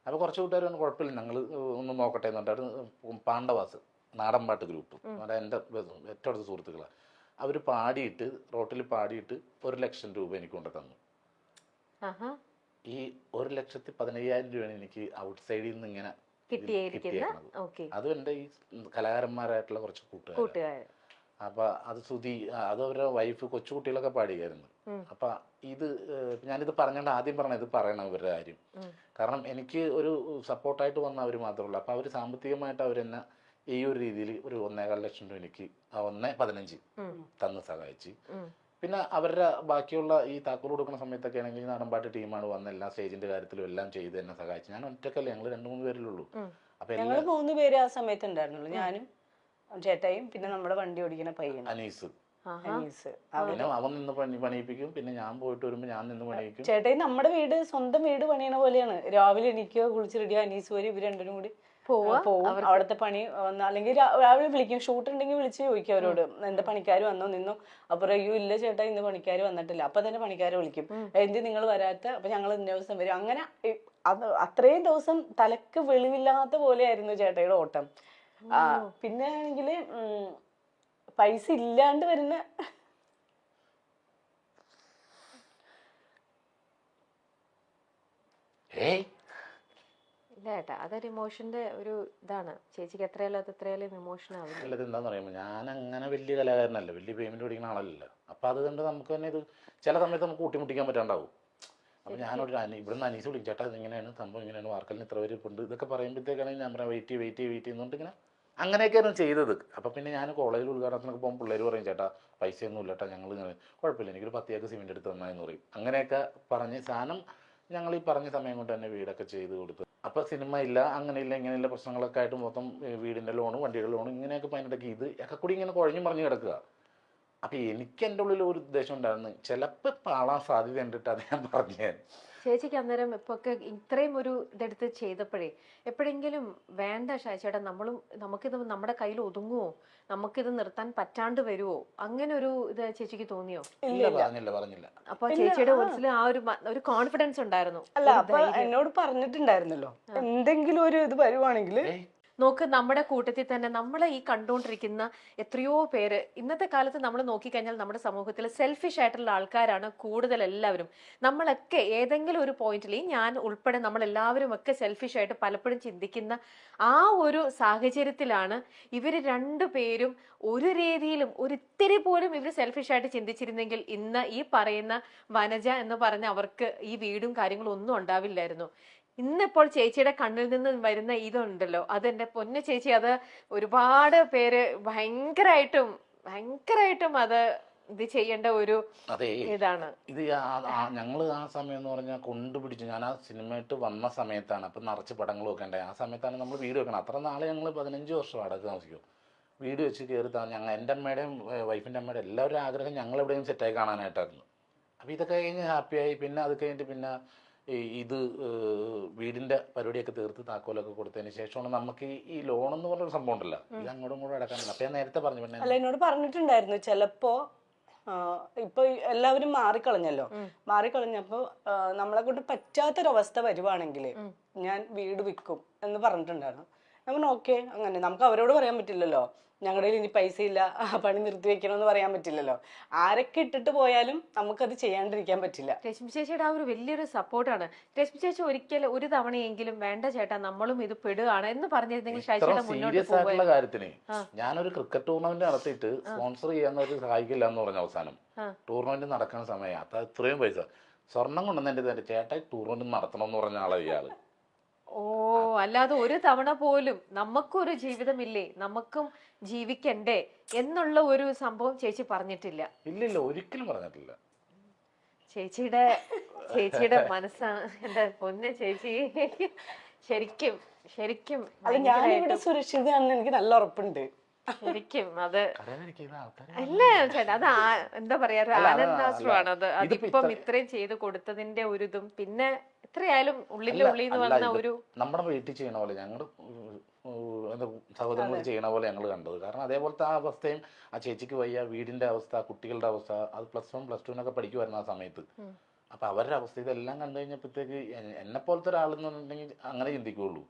അപ്പോൾ കുറച്ച് കൂട്ടുകാർ പറഞ്ഞു കുഴപ്പമില്ല, ഞങ്ങൾ ഒന്ന് നോക്കട്ടെ എന്ന് പറഞ്ഞിട്ട് പാണ്ഡവാസ് നാടൻപാട്ട് ഗ്രൂപ്പ്, എൻ്റെ ഏറ്റവും അടുത്ത സുഹൃത്തുക്കളാണ്, അവർ പാടിയിട്ട് റോട്ടിൽ പാടിയിട്ട് 1,00,000 രൂപ എനിക്ക് കൊണ്ട് തന്നു. ഈ 1,15,000 രൂപയാണ് എനിക്ക് ഔട്ട് സൈഡിൽ നിന്ന് ഇങ്ങനെ കിട്ടിയേക്കുന്നത്. അതും എൻ്റെ ഈ കലാകാരന്മാരായിട്ടുള്ള കുറച്ച് കൂട്ടുകാർ. അപ്പൊ അത് സുധി, അത് അവരുടെ വൈഫ് കൊച്ചുകുട്ടികളൊക്കെ പാടിയായിരുന്നു. അപ്പൊ ഇത് ഞാനിത് പറഞ്ഞോണ്ട് ആദ്യം പറഞ്ഞത് പറയണം ഇവരുടെ കാര്യം. കാരണം എനിക്ക് ഒരു സപ്പോർട്ടായിട്ട് വന്ന അവർ മാത്രമേ ഉള്ളൂ. അപ്പൊ അവർ സാമ്പത്തികമായിട്ട് അവരെന്നെ ഈ ഒരു രീതിയിൽ ഒരു 1,15,000 രൂപ എനിക്ക് 1,15 തന്ന് സഹായിച്ച്. പിന്നെ അവരുടെ ബാക്കിയുള്ള ഈ താക്കോൽ കൊടുക്കുന്ന സമയത്തൊക്കെ ആണെങ്കിൽ നാടൻപാട്ട് ടീമാണ് വന്ന എല്ലാ സ്റ്റേജിന്റെ കാര്യത്തിലും എല്ലാം ചെയ്ത് എന്നെ സഹായിച്ചു. ഞാൻ ഒറ്റക്കല്ലേ, ഞങ്ങൾ 2-3 പേരിലുള്ളൂ. അപ്പൊ ഞങ്ങൾ 3 പേര് ആ സമയത്ത് ഉണ്ടായിരുന്നുള്ളൂ, ഞാനും ചേട്ടായും പിന്നെ നമ്മുടെ വണ്ടി ഓടിക്കുന്ന പയ്യൻ അനീസ്. പിന്നെ അവൻ നിന്ന് പണിയിപ്പിക്കും, പിന്നെ ഞാൻ പോയിട്ട് വരുമ്പോ ഞാൻ നിന്ന് പണിയിക്കും. ചേട്ടായി നമ്മുടെ വീട് സ്വന്തം വീട് പണിയണ പോലെയാണ്. രാവിലെ എനിക്കോ കുളിച്ച് റെഡിയോ അനീസ് വരും, ഇവർ രണ്ടും കൂടി പോവും. അവിടുത്തെ പണി വന്ന അല്ലെങ്കിൽ രാവിലെ വിളിക്കും, ഷൂട്ട് ഉണ്ടെങ്കിൽ വിളിച്ച് ചോദിക്കും അവരോട് എന്താ പണിക്കാർ വന്നോ നിന്നോ. അപ്പൊ അയ്യോ ഇല്ല ചേട്ടാ ഇന്ന് പണിക്കാർ വന്നിട്ടില്ല. അപ്പൊ തന്നെ പണിക്കാരെ വിളിക്കും, എന്ത് നിങ്ങൾ വരാത്ത, അപ്പൊ ഞങ്ങൾ ഇന്ന ദിവസം വരും. അങ്ങനെ അത് അത്രയും ദിവസം തലക്ക് വെളിവില്ലാത്ത പോലെയായിരുന്നു ചേട്ടായിയുടെ ഓട്ടം. പിന്നെ ആണെങ്കില് പൈസ ഇല്ലാണ്ട് വരുന്ന ഇല്ല ഏട്ടാ, അതൊരു ഇമോഷന്റെ ഒരു ഇതാണ്. ചേച്ചിക്ക് എത്രയാലും അത് എത്രയാലും ഇമോഷൻ ആവില്ല. അല്ലത് എന്താന്ന് പറയുമ്പോൾ ഞാൻ അങ്ങനെ വലിയ കലാകാരനല്ല, വലിയ പേയ്മെന്റ് പിടിക്കുന്ന ആളല്ല. അപ്പൊ അത് കണ്ട് നമുക്ക് തന്നെ ഇത് ചില സമയത്ത് നമുക്ക് കൂട്ടിമുട്ടിക്കാൻ പറ്റാണ്ടാവും. അപ്പൊ ഞാനൊരു ഇവിടുന്ന് അനീസ് വിളിക്കും, ചേട്ടാ ഇങ്ങനെയാണ് സംഭവം, ഇങ്ങനെയാണ് വാർക്കലിന് ഇത്ര പേര് ഉണ്ട്, ഇതൊക്കെ പറയുമ്പോഴത്തേക്കാണെങ്കിൽ ഞാൻ പറയാം വെയിറ്റ് ചെയ്യുന്നുണ്ട് ഇങ്ങനെ. അങ്ങനെയൊക്കെയാണ് ചെയ്തത്. അപ്പൊ പിന്നെ ഞാൻ കോളേജിൽ ഉദ്ഘാടനത്തിനൊക്കെ പോകുമ്പോൾ പിള്ളേർ പറയും, ചേട്ടാ പൈസയൊന്നും ഇല്ലട്ടാ, ഞങ്ങൾ ഇങ്ങനെ കുഴപ്പമില്ല എനിക്കൊരു 10 ഏക്കർ സിമെന്റ് എടുത്ത് തന്നാന്ന് പറയും. അങ്ങനെയൊക്കെ പറഞ്ഞ് സാധനം ഞങ്ങൾ ഈ പറഞ്ഞ സമയം കൊണ്ട് തന്നെ വീടൊക്കെ ചെയ്ത് കൊടുത്തു. അപ്പൊ സിനിമ ഇല്ല, അങ്ങനെയില്ല, ഇങ്ങനെയുള്ള പ്രശ്നങ്ങളൊക്കെ ആയിട്ട് മൊത്തം വീടിന്റെ ലോണ്, വണ്ടിയുടെ ലോണ്, ഇങ്ങനെയൊക്കെ പതിനെട്ടൊക്കെ ഇത് ഒക്കെ കൂടി ഇങ്ങനെ കുഴഞ്ഞു മറിഞ്ഞ് കിടക്കുക. അപ്പൊ എനിക്ക് എൻ്റെ ഉള്ളിൽ ഒരു ഉദ്ദേശം ഉണ്ടായിരുന്നു, ചിലപ്പോൾ പാളാൻ സാധ്യത ഉണ്ടിട്ട് അത് ഞാൻ പറഞ്ഞു. ചേച്ചിക്ക് അന്നേരം ഇപ്പൊ ഒക്കെ ഇത്രയും ഒരു ഇതെടുത്ത് ചെയ്തപ്പോഴേ എപ്പോഴെങ്കിലും വേണ്ട ചേട്ടാ നമുക്കിത് നമ്മുടെ കയ്യിൽ ഒതുങ്ങുവോ, നമുക്കിത് നിർത്താൻ പറ്റാണ്ട് വരുവോ, അങ്ങനെ ഒരു ഇത് ചേച്ചിക്ക് തോന്നിയോ? പറഞ്ഞില്ല. അപ്പൊ ചേച്ചിയുടെ മനസ്സിൽ ആ ഒരു കോൺഫിഡൻസ് ഉണ്ടായിരുന്നു. അല്ല അപ്പൊ എന്നോട് പറഞ്ഞിട്ടുണ്ടായിരുന്നല്ലോ എന്തെങ്കിലും ഒരു ഇത് വരുവാണെങ്കിൽ. നോക്ക്, നമ്മുടെ കൂട്ടത്തിൽ തന്നെ നമ്മളെ ഈ കണ്ടുകൊണ്ടിരിക്കുന്ന എത്രയോ പേര് ഇന്നത്തെ കാലത്ത് നമ്മൾ നോക്കിക്കഴിഞ്ഞാൽ നമ്മുടെ സമൂഹത്തിൽ സെൽഫിഷ് ആയിട്ടുള്ള ആൾക്കാരാണ് കൂടുതൽ. എല്ലാവരും നമ്മളൊക്കെ ഏതെങ്കിലും ഒരു പോയിന്റിൽ, ഞാൻ ഉൾപ്പെടെ നമ്മളെല്ലാവരും ഒക്കെ സെൽഫിഷ് ആയിട്ട് പലപ്പോഴും ചിന്തിക്കുന്ന ആ ഒരു സാഹചര്യത്തിലാണ് ഇവര് രണ്ടുപേരും ഒരു രീതിയിലും ഒരിത്തിരി പോലും ഇവർ സെൽഫിഷ് ആയിട്ട് ചിന്തിച്ചിരുന്നെങ്കിൽ ഇന്ന് ഈ പറയുന്ന വനജ എന്ന് പറഞ്ഞ അവർക്ക് ഈ വീടും കാര്യങ്ങളും ഒന്നും ഉണ്ടാവില്ലായിരുന്നു. ഇന്നിപ്പോൾ ചേച്ചിയുടെ കണ്ണിൽ നിന്ന് വരുന്ന ഇതുണ്ടല്ലോ, അതെന്റെ പൊന്നു ചേച്ചി, അത് ഒരുപാട് പേര് ഭയങ്കരമായിട്ടും അത് ഇത് ചെയ്യേണ്ട ഒരു ഇതാണ്. ഇത് ഞങ്ങള് ആ സമയം എന്ന് പറഞ്ഞാൽ കൊണ്ടുപിടിച്ചു. ഞാൻ ആ സിനിമയായിട്ട് വന്ന സമയത്താണ്, അപ്പൊ നിറച്ച് പടങ്ങൾ വെക്കണ്ടേ. ആ സമയത്താണ് നമ്മൾ വീട് വെക്കണം. അത്ര നാളെ ഞങ്ങൾ 15 വർഷം അടക്കം താമസിക്കും. വീട് വെച്ച് കയറി ഞങ്ങൾ എൻ്റെ അമ്മയുടെയും വൈഫിൻ്റെ അമ്മയുടെ എല്ലാവരും ആഗ്രഹം ഞങ്ങൾ എവിടെയും സെറ്റായി കാണാനായിട്ടായിരുന്നു. അപ്പൊ ഇതൊക്കെ കഴിഞ്ഞ് ഹാപ്പിയായി. പിന്നെ അത് കഴിഞ്ഞിട്ട് പിന്നെ ഇത് വീടിന്റെ പരിപാടിയൊക്കെ തീർത്ത് താക്കോലൊക്കെ കൊടുത്തതിന് ശേഷമാണ് നമുക്ക് ഈ ലോൺ എന്ന് പറഞ്ഞൊരു സംഭവം ഉണ്ടല്ലോ, ഇത് അങ്ങോട്ടും ഇങ്ങോട്ടും അടക്കാനില്ല. അപ്പൊ ഞാൻ നേരത്തെ പറഞ്ഞു. പിന്നെ അല്ല എന്നോട് പറഞ്ഞിട്ടുണ്ടായിരുന്നു ചിലപ്പോ ഇപ്പൊ എല്ലാവരും മാറിക്കളഞ്ഞപ്പോ നമ്മളെ കൊണ്ട് പറ്റാത്തൊരവസ്ഥ വരുവാണെങ്കിൽ ഞാൻ വീട് വിൽക്കും എന്ന് പറഞ്ഞിട്ടുണ്ടായിരുന്നു. നമ്മൾ ഓക്കെ, അങ്ങനെ നമുക്ക് അവരോട് പറയാൻ പറ്റില്ലല്ലോ ഞങ്ങളുടെ കയ്യിൽ ഇനി പൈസ ഇല്ല, പണി നിർത്തി വെക്കണമെന്ന് പറയാൻ പറ്റില്ലല്ലോ. ആരൊക്കെ ഇട്ടിട്ട് പോയാലും നമുക്കത് ചെയ്യാണ്ടിരിക്കാൻ പറ്റില്ല. രശ്മി ചേച്ചിയുടെ ആ ഒരു വലിയൊരു സപ്പോർട്ടാണ്. രശ്മി ചേച്ചി ഒരിക്കലും ഒരു തവണയെങ്കിലും വേണ്ട ചേട്ടാ നമ്മളും ഇത് പെടുകയാണ് എന്ന് പറഞ്ഞിരുന്നെങ്കിൽ സീരിയസ് ആയിട്ടുള്ള കാര്യത്തിന് ഞാനൊരു ക്രിക്കറ്റ് ടൂർണമെന്റ് നടത്തിയിട്ട് സ്പോൺസർ ചെയ്യാൻ ഒരു സഹായിക്കില്ല എന്ന് പറഞ്ഞ അവസാനം ടൂർണമെന്റ് നടക്കുന്ന സമയം അത് ഇത്രയും പൈസ സ്വർണം കൊണ്ടുവന്നെ ചേട്ടായി ടൂർണമെന്റ് നടത്തണം എന്ന് പറഞ്ഞ ആളെ ഇയാള്. ഓ, അല്ലാതെ ഒരു തവണ പോലും നമുക്കൊരു ജീവിതമില്ലേ, നമുക്കും ജീവിക്കണ്ടേ എന്നുള്ള ഒരു സംഭവം ചേച്ചി പറഞ്ഞിട്ടില്ല? ഇല്ലില്ല, ഒരിക്കലും പറഞ്ഞിട്ടില്ല. ചേച്ചിയുടെ മനസ്സാണ് എന്റെ പൊന്ന് ചേച്ചി. ശരിക്കും അത് ഞാനിവിടെ സുരക്ഷിതമാണെന്ന് എനിക്ക് നല്ല ഉറപ്പുണ്ട്. ശരിക്കും അത് അല്ല ചേട്ടാ, അത് എന്താ പറയാ, ആനന്ദാശ്രമാണ് അത്. അതിപ്പം ഇത്രയും ചെയ്ത് കൊടുത്തതിന്റെ ഒരു ഇതും പിന്നെ എത്രയായാലും ഉള്ളിൽ വന്ന ഒരു നമ്മുടെ വീട്ടിൽ ചെയ്യണ പോലെ ഞങ്ങളുടെ സഹോദരങ്ങൾ ചെയ്യണ പോലെ ഞങ്ങൾ കണ്ടത്. കാരണം അതേപോലത്തെ ആ അവസ്ഥയും ആ ചേച്ചിക്ക് വയ്യ, വീടിന്റെ അവസ്ഥ, കുട്ടികളുടെ അവസ്ഥ, അത് +1 +2 പഠിക്കുമായിരുന്നു ആ സമയത്ത്. അപ്പോൾ അവരുടെ അവസ്ഥ ഇതെല്ലാം കണ്ടു കഴിഞ്ഞപ്പോഴത്തേക്ക് എന്നെ പോലത്തെ ഒരാളെന്നുണ്ടെങ്കിൽ അങ്ങനെ ചിന്തിക്കുകയുള്ളൂ.